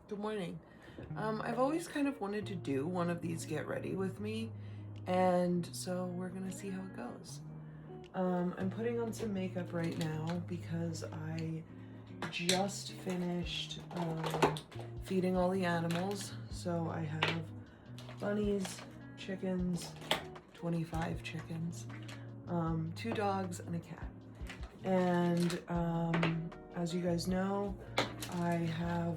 Good morning. I've always kind of wanted to do one of these get ready with me, and so we're gonna see how it goes. I'm putting on some makeup right now because I just finished feeding all the animals. So I have bunnies, chickens, 25 chickens, 2 dogs, and a cat. And as you guys know, I have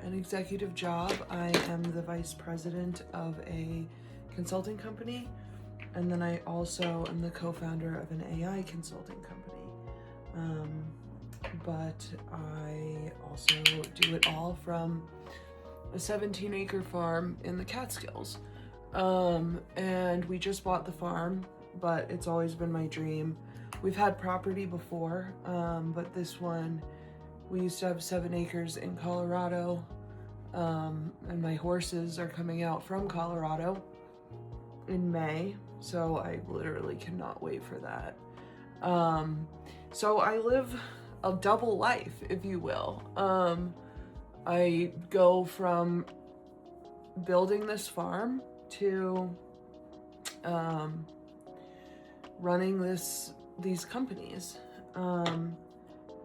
an executive job. I am the vice president of a consulting company, and then I also am the co-founder of an AI consulting company. But I also do it all from a 17-acre farm in the Catskills. And we just bought the farm, but it's always been my dream. We've had property before, but this one, we used to have 7 acres in Colorado, and my horses are coming out from Colorado in May, so I literally cannot wait for that. So I live a double life, if you will. I go from building this farm to running these companies.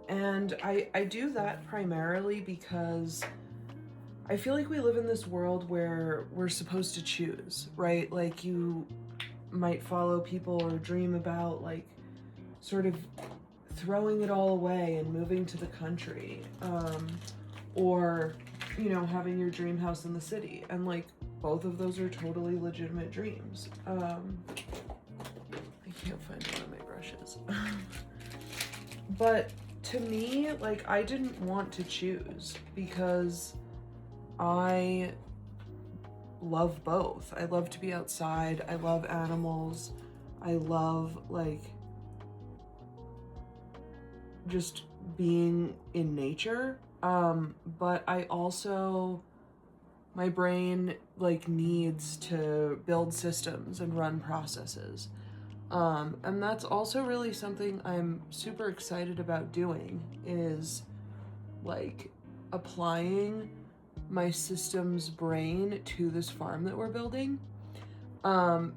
And I do that primarily because I feel like we live in this world where we're supposed to choose, right? Like, you might follow people or dream about like sort of throwing it all away and moving to the country, or, you know, having your dream house in the city. And like, both of those are totally legitimate dreams. I can't find one of my brushes. But to me, like, I didn't want to choose because I love both. I love to be outside. I love animals. I love, like, just being in nature. But I also, my brain, like, needs to build systems and run processes. And that's also really something I'm super excited about doing, is like applying my systems brain to this farm that we're building.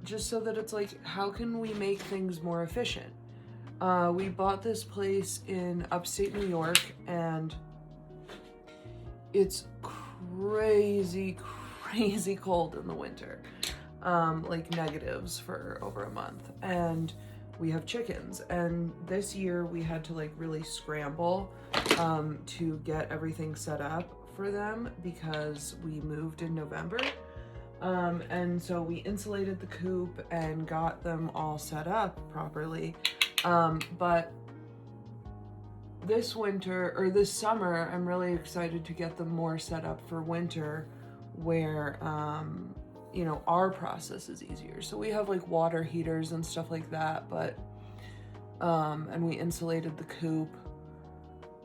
Just so that it's like, how can we make things more efficient? We bought this place in upstate New York, and it's crazy cold in the winter. Like negatives for over a month, and we have chickens, and this year we had to like really scramble to get everything set up for them because we moved in November, and so we insulated the coop and got them all set up properly, but this winter, or this summer, I'm really excited to get them more set up for winter, where you know, our process is easier. So we have like water heaters and stuff like that, but and we insulated the coop,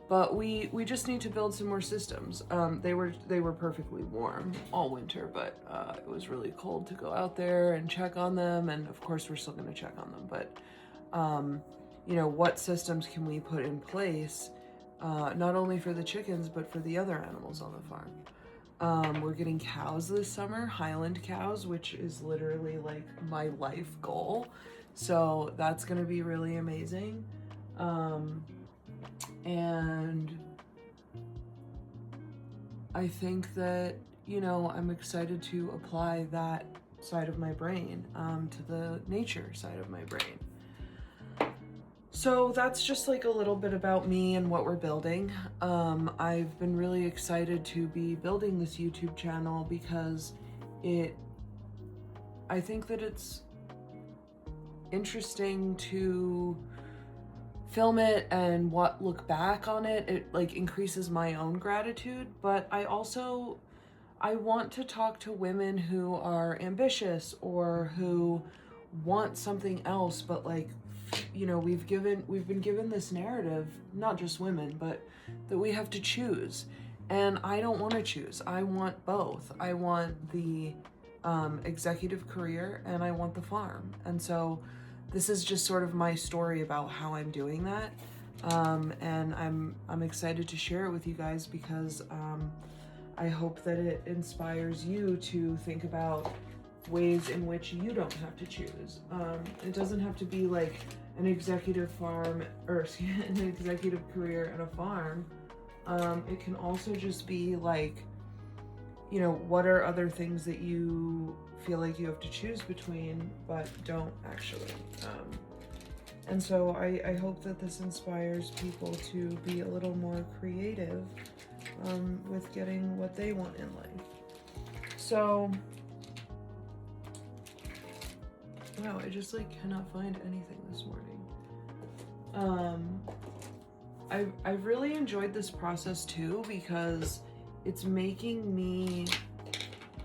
but we just need to build some more systems. They were perfectly warm all winter, but it was really cold to go out there and check on them, and of course we're still going to check on them, but you know, what systems can we put in place, not only for the chickens but for the other animals on the farm. We're getting cows this summer, Highland cows, which is literally like my life goal. So that's going to be really amazing. And I think that, you know, I'm excited to apply that side of my brain to the nature side of my brain. So that's just like a little bit about me and what we're building. I've been really excited to be building this YouTube channel because I think that it's interesting to film it and look back on it. It like increases my own gratitude, but I want to talk to women who are ambitious or who want something else, but like, you know, we've been given this narrative, not just women, but that we have to choose. And I don't want to choose. I want both. I want the executive career, and I want the farm. And so this is just sort of my story about how I'm doing that. And I'm excited to share it with you guys because I hope that it inspires you to think about ways in which you don't have to choose. It doesn't have to be like an executive farm, or an executive career at a farm. It can also just be like, you know, what are other things that you feel like you have to choose between, but don't actually. And so I hope that this inspires people to be a little more creative with getting what they want in life. So, wow, I just like cannot find anything this morning. I've really enjoyed this process too, because it's making me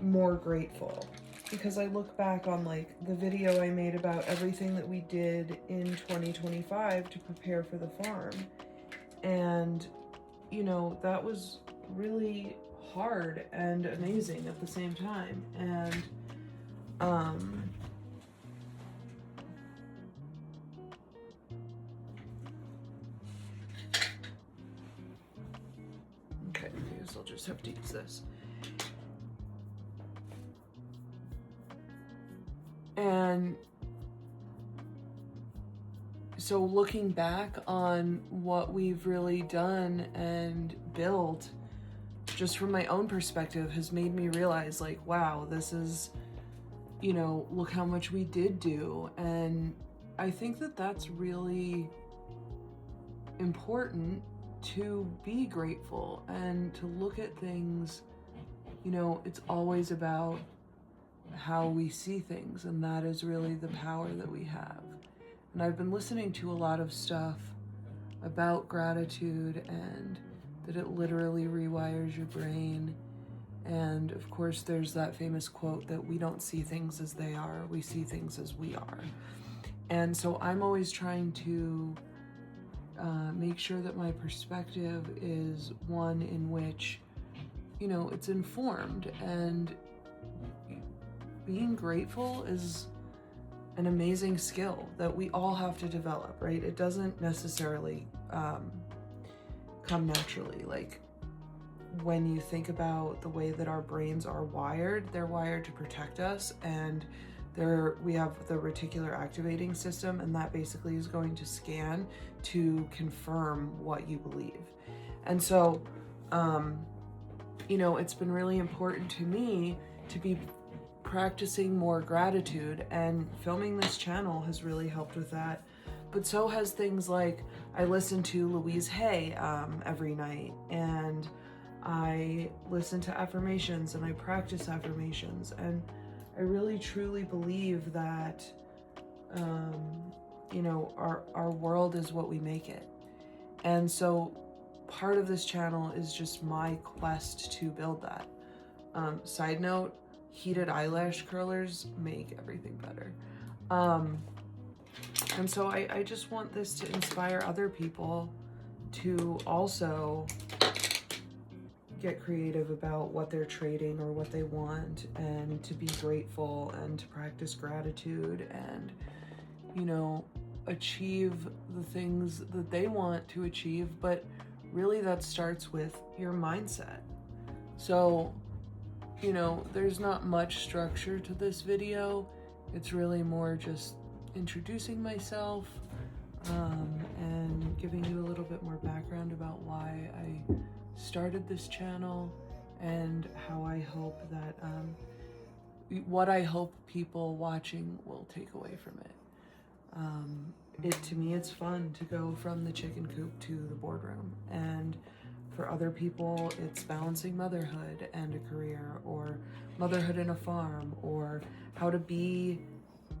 more grateful. Because I look back on like the video I made about everything that we did in 2025 to prepare for the farm. And, you know, that was really hard and amazing at the same time. And, okay, I guess I'll just have to use this. And so looking back on what we've really done and built, just from my own perspective, has made me realize like, wow, this is, you know, look how much we did do. And I think that that's really important, to be grateful and to look at things. You know, it's always about how we see things, and that is really the power that we have. And I've been listening to a lot of stuff about gratitude, and that it literally rewires your brain. And of course there's that famous quote that we don't see things as they are, we see things as we are. And so I'm always trying to make sure that my perspective is one in which, you know, it's informed. And being grateful is an amazing skill that we all have to develop, right? It doesn't necessarily come naturally. Like when you think about the way that our brains are wired, they're wired to protect us, and we have the reticular activating system, and that basically is going to scan to confirm what you believe. And so, you know, it's been really important to me to be practicing more gratitude, and filming this channel has really helped with that. But so has things like, I listen to Louise Hay every night, and I listen to affirmations, and I practice affirmations. And I really truly believe that, you know, our world is what we make it. And so part of this channel is just my quest to build that. Side note, heated eyelash curlers make everything better. And so I just want this to inspire other people to also get creative about what they're trading or what they want, and to be grateful and to practice gratitude, and, you know, achieve the things that they want to achieve. But really that starts with your mindset. So, you know, there's not much structure to this video. It's really more just introducing myself, and giving you a little bit more background about why I started this channel, and how I hope that, what I hope people watching will take away from it. To me, it's fun to go from the chicken coop to the boardroom, and for other people, it's balancing motherhood and a career, or motherhood in a farm, or how to be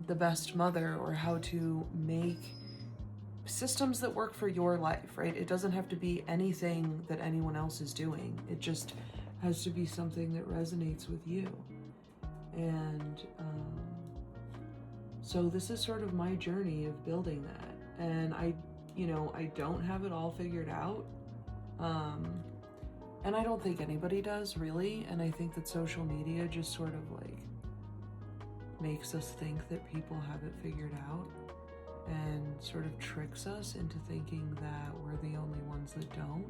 the best mother, or how to make systems that work for your life, right? It doesn't have to be anything that anyone else is doing. It just has to be something that resonates with you. And so this is sort of my journey of building that. And I don't have it all figured out. And I don't think anybody does, really. And I think that social media just sort of like makes us think that people have it figured out, and sort of tricks us into thinking that we're the only ones that don't.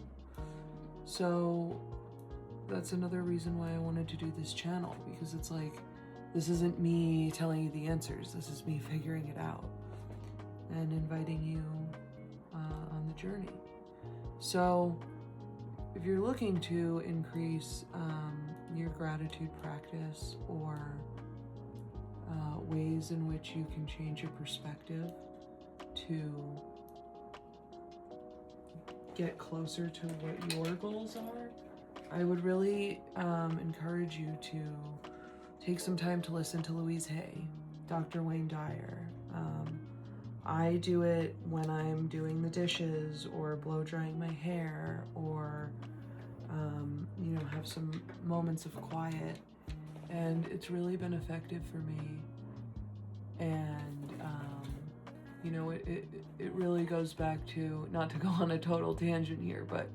So that's another reason why I wanted to do this channel, because it's like, this isn't me telling you the answers, this is me figuring it out and inviting you on the journey. So if you're looking to increase your gratitude practice, or ways in which you can change your perspective to get closer to what your goals are, I would really encourage you to take some time to listen to Louise Hay, Dr. Wayne Dyer. I do it when I'm doing the dishes or blow drying my hair, or you know, have some moments of quiet, and it's really been effective for me. And you know, it really goes back to, not to go on a total tangent here, but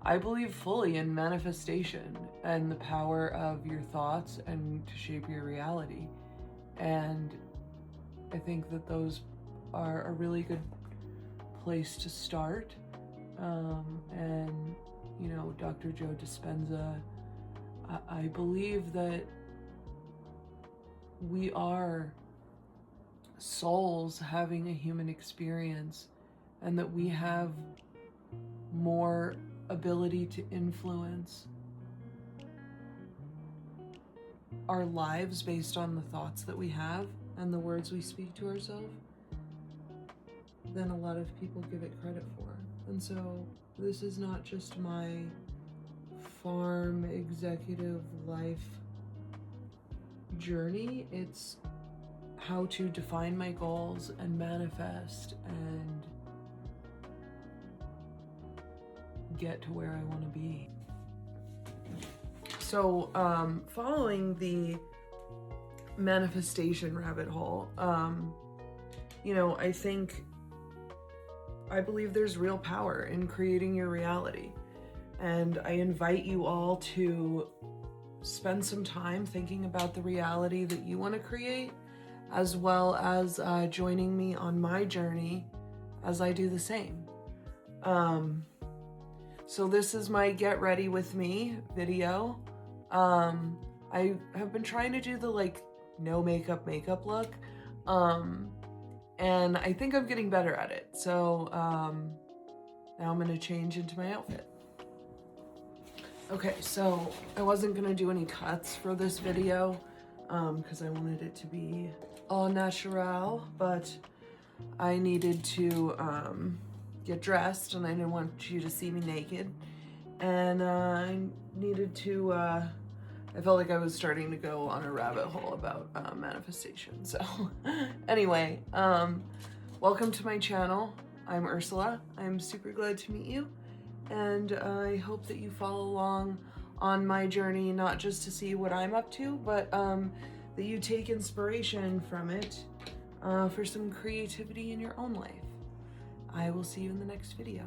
I believe fully in manifestation and the power of your thoughts and to shape your reality. And I think that those are a really good place to start. And you know, Dr. Joe Dispenza, I believe that we are souls having a human experience, and that we have more ability to influence our lives based on the thoughts that we have and the words we speak to ourselves than a lot of people give it credit for. And so this is not just my farm executive life journey, it's how to define my goals and manifest and get to where I want to be. So following the manifestation rabbit hole, you know, I believe there's real power in creating your reality. And I invite you all to spend some time thinking about the reality that you want to create, as well as joining me on my journey as I do the same. So this is my get ready with me video. I have been trying to do the like no makeup look. And I think I'm getting better at it. So now I'm gonna change into my outfit. Okay, so I wasn't gonna do any cuts for this video because I wanted it to be all natural, but I needed to get dressed and I didn't want you to see me naked. And I needed to, I felt like I was starting to go on a rabbit hole about manifestation. So anyway, welcome to my channel. I'm Ursula. I'm super glad to meet you. And I hope that you follow along on my journey, not just to see what I'm up to, but that you take inspiration from it for some creativity in your own life. I will see you in the next video.